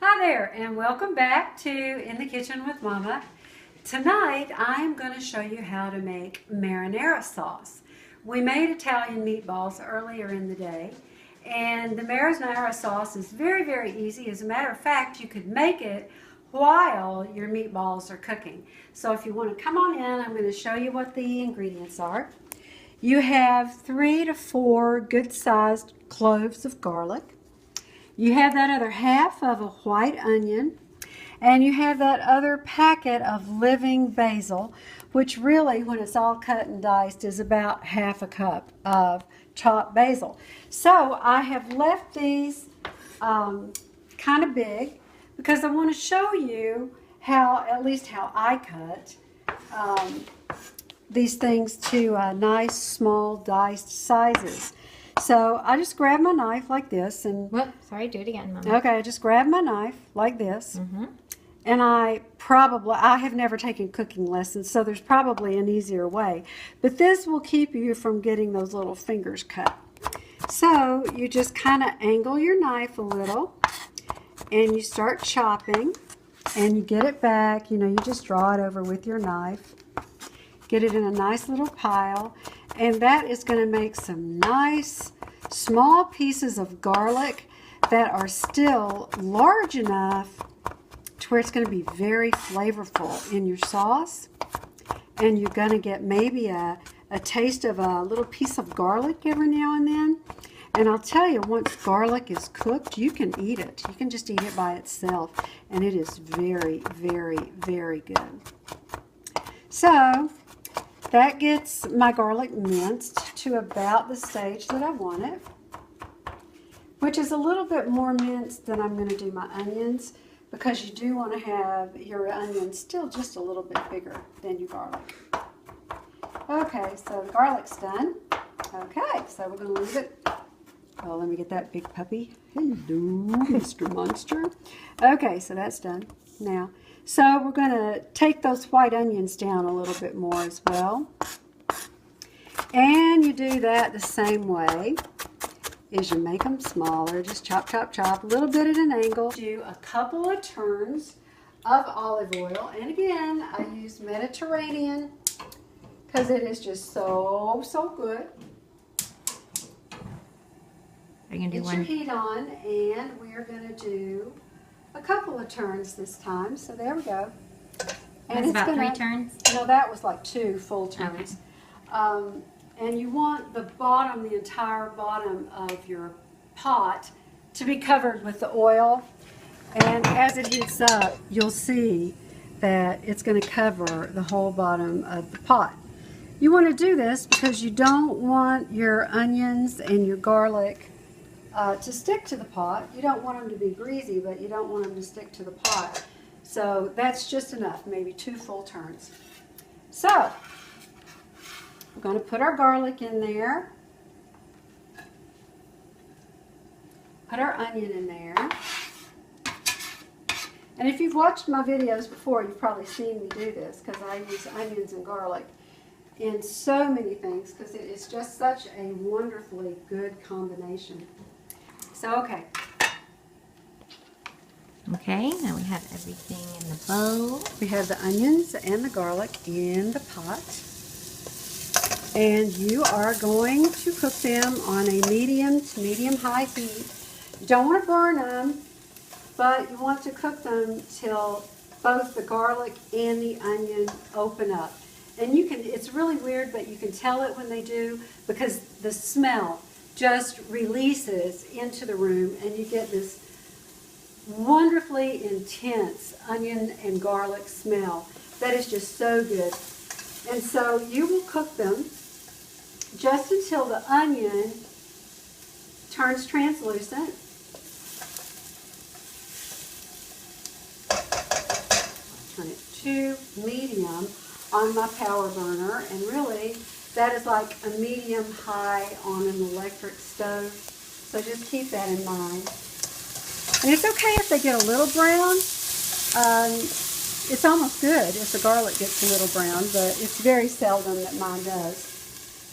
Hi there, and welcome back to In the Kitchen with Mama. Tonight I'm going to show you how to make marinara sauce. We made Italian meatballs earlier in the day, and the marinara sauce is very easy. As a matter of fact, you could make it while your meatballs are cooking. So if you want to come on in, I'm going to show you what the ingredients are. You have 3 to 4 good-sized cloves of garlic. You have that other half of a white onion, and you have that other packet of living basil, which really, when it's all cut and diced, is about half a cup of chopped basil. So I have left these kind of big because I want to show you how, at least how I cut these things to nice, small, diced sizes. So I just grab my knife like this and... Whoop, sorry, do it again, Mama. Okay, I just grab my knife like this. And I have never taken cooking lessons, so there's probably an easier way. But this will keep you from getting those little fingers cut. So you just kind of angle your knife a little and you start chopping and you get it back. You know, you just draw it over with your knife. Get it in a nice little pile, and that is going to make some nice small pieces of garlic that are still large enough to where it's going to be very flavorful in your sauce. And you're going to get maybe a taste of a little piece of garlic every now and then. And I'll tell you, once garlic is cooked, you can eat it. You can just eat it by itself, and it is very good. So that gets my garlic minced to about the stage that I want it, which is a little bit more minced than I'm going to do my onions, because you do want to have your onions still just a little bit bigger than your garlic. Okay, so the garlic's done. Okay, so we're going to leave it. Oh, let me get that big puppy. Hello, Mr. Monster. Okay, so that's done now. So we're going to take those white onions down a little bit more as well. And you do that the same way as you make them smaller. Just chop, a little bit at an angle. Do a couple of turns of olive oil. And again, I use Mediterranean because it is just so good. Are you going to do Get one? your heat on, and we are going to do a couple of turns this time. So there we go. And it's about 3 turns? No, that was like 2 full turns. Okay. And you want the entire bottom of your pot to be covered with the oil. And as it heats up, you'll see that it's going to cover the whole bottom of the pot. You want to do this because you don't want your onions and your garlic to stick to the pot. You don't want them to be greasy, but you don't want them to stick to the pot. So that's just enough, maybe 2 full turns. So we're going to put our garlic in there. Put our onion in there. And if you've watched my videos before, you've probably seen me do this because I use onions and garlic in so many things because it is just such a wonderfully good combination. So, okay. Okay, now we have everything in the bowl. We have the onions and the garlic in the pot. And you are going to cook them on a medium to medium-high heat. You don't want to burn them, but you want to cook them till both the garlic and the onion open up. And you can, it's really weird, but you can tell it when they do because the smell just releases into the room and you get this wonderfully intense onion and garlic smell that is just so good. And so you will cook them just until the onion turns translucent. Turn it to medium on my power burner, and really that is like a medium high on an electric stove, so just keep that in mind. And it's okay if they get a little brown. It's almost good if the garlic gets a little brown, but it's very seldom that mine does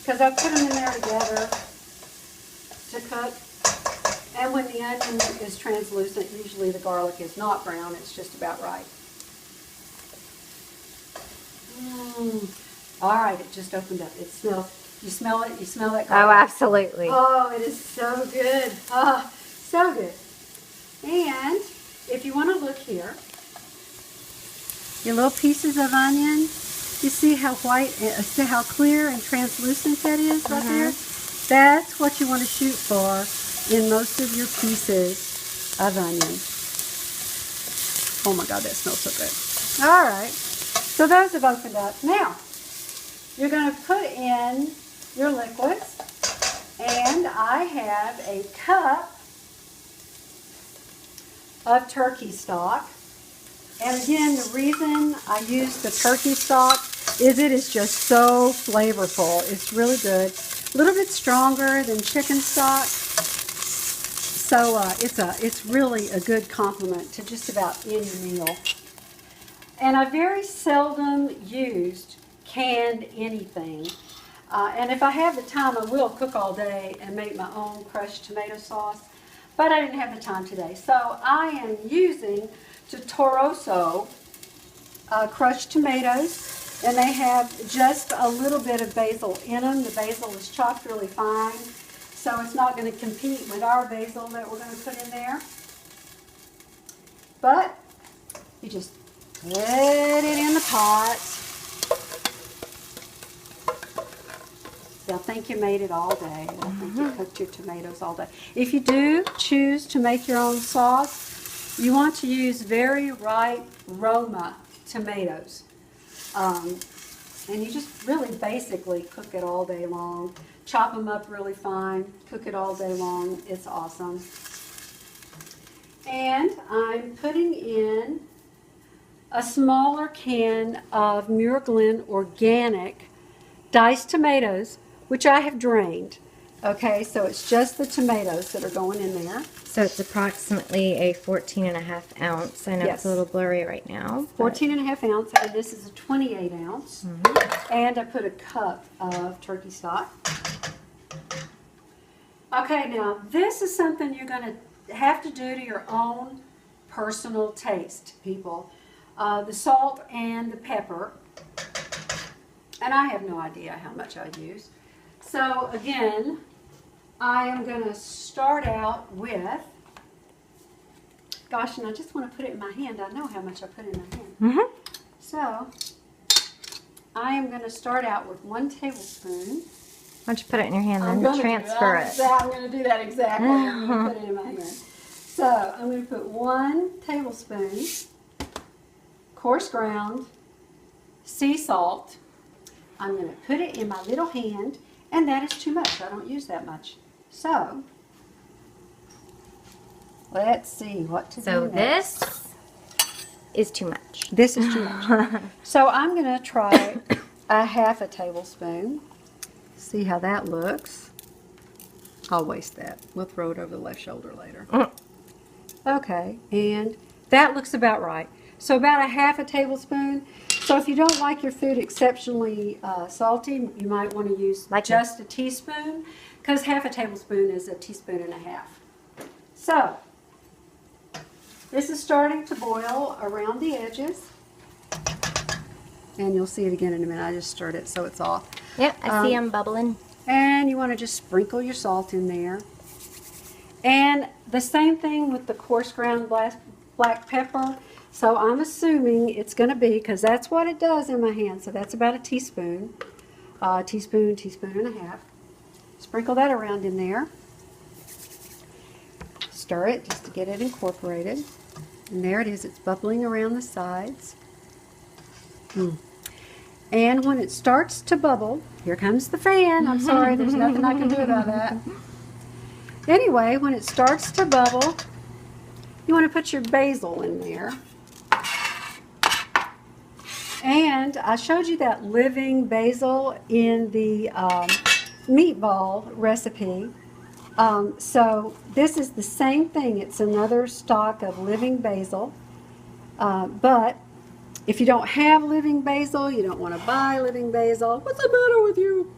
because I put them in there together to cook. And And when the onion is translucent, usually the garlic is not brown. It's just about right. All right, it just opened up. It smells. You smell it? You smell that garlic? Oh, absolutely. Oh, it is so good. Oh, so good. And if you want to look here, your little pieces of onion, you see how white, see how clear and translucent that is right there? That's what you want to shoot for in most of your pieces of onion. Oh my God, that smells so good. All right, so those have opened up. Now, you're going to put in your liquids, and I have a cup of turkey stock. And again, the reason I use the turkey stock is it is just so flavorful. It's really good. A little bit stronger than chicken stock. So it's really a good complement to just about any meal. And I very seldom used canned anything. And if I have the time, I will cook all day and make my own crushed tomato sauce. But I didn't have the time today. So I am using Totoroso crushed tomatoes. And they have just a little bit of basil in them. The basil is chopped really fine. So it's not going to compete with our basil that we're going to put in there. But you just put it in the pot. They'll think you made it all day. They'll think you cooked your tomatoes all day. If you do choose to make your own sauce, you want to use very ripe Roma tomatoes. And you just really basically cook it all day long. Chop them up really fine. Cook it all day long. It's awesome. And I'm putting in a smaller can of Muir Glen organic diced tomatoes, which I have drained. Okay, so it's just the tomatoes that are going in there. So it's approximately a 14.5 ounce. I know Yes. it's a little blurry right now. 14.5 ounce, and this is a 28 ounce. And I put a cup of turkey stock. Okay, now this is something you're going to have to do to your own personal taste, people. The salt and the pepper. And I have no idea how much I use. So again, I am going to start out with, gosh, and I just want to put it in my hand. I know how much I put in my hand. So I am going to start out with 1 tablespoon. Why don't you put it in your hand I'm and gonna transfer it? I'm going to do that exactly. I'm going to put it in my hand. So I'm going to put 1 tablespoon coarse ground sea salt. I'm going to put it in my little hand, and that is too much. I don't use that much. So let's see what to So do next. this is too much. This is too much. So I'm going to try a 1/2 tablespoon. See how that looks. I'll waste that. We'll throw it over the left shoulder later. Okay, and that looks about right. So about a 1/2 tablespoon. So if you don't like your food exceptionally salty, you might want to use just a teaspoon, because 1/2 tablespoon is a teaspoon and a half. So this is starting to boil around the edges. And you'll see it again in a minute. I just stirred it so it's off. Yep, I see them bubbling. And you want to just sprinkle your salt in there. And the same thing with the coarse ground black pepper. So I'm assuming it's going to be, because that's what it does in my hand. So that's about a teaspoon. Teaspoon and a half. Sprinkle that around in there. Stir it just to get it incorporated. And there it is. It's bubbling around the sides. And when it starts to bubble, here comes the fan. I'm sorry, there's nothing I can do about that. Anyway, when it starts to bubble, you want to put your basil in there. And I showed you that living basil in the meatball recipe. So this is the same thing. It's another stock of living basil. But if you don't have living basil, you don't want to buy living basil, what's the matter with you?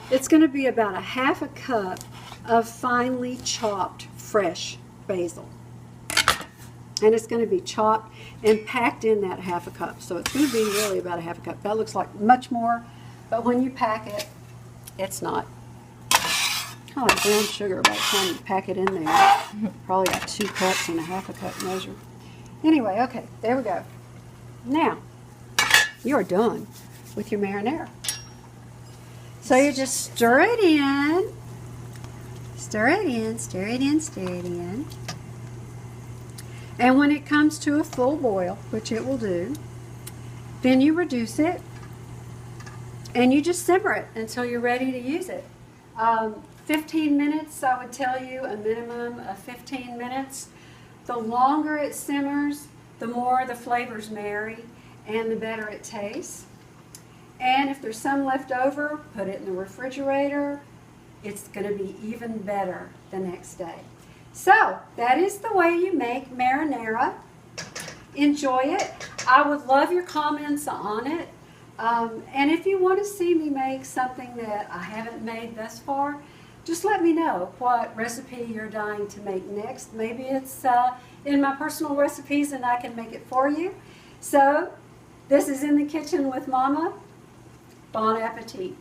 It's going to be about a 1/2 cup of finely chopped fresh basil. And it's going to be chopped and packed in that half a cup. So it's going to be really about a half a cup. That looks like much more, but when you pack it, it's not. Kind of like brown sugar by the time you pack it in there. Probably got 2 cups and a half a cup measure. Anyway, okay, there we go. Now, you're done with your marinara. So you just stir it in. Stir it in, stir it in, stir it in. And when it comes to a full boil, which it will do, then you reduce it and you just simmer it until you're ready to use it. 15 minutes, I would tell you, a minimum of 15 minutes. The longer it simmers, the more the flavors marry and the better it tastes. And if there's some left over, put it in the refrigerator. It's going to be even better the next day. So, that is the way you make marinara. Enjoy it. I would love your comments on it. And if you want to see me make something that I haven't made thus far, just let me know what recipe you're dying to make next. Maybe it's in my personal recipes and I can make it for you. So, this is In the Kitchen with Mama. Bon appetit.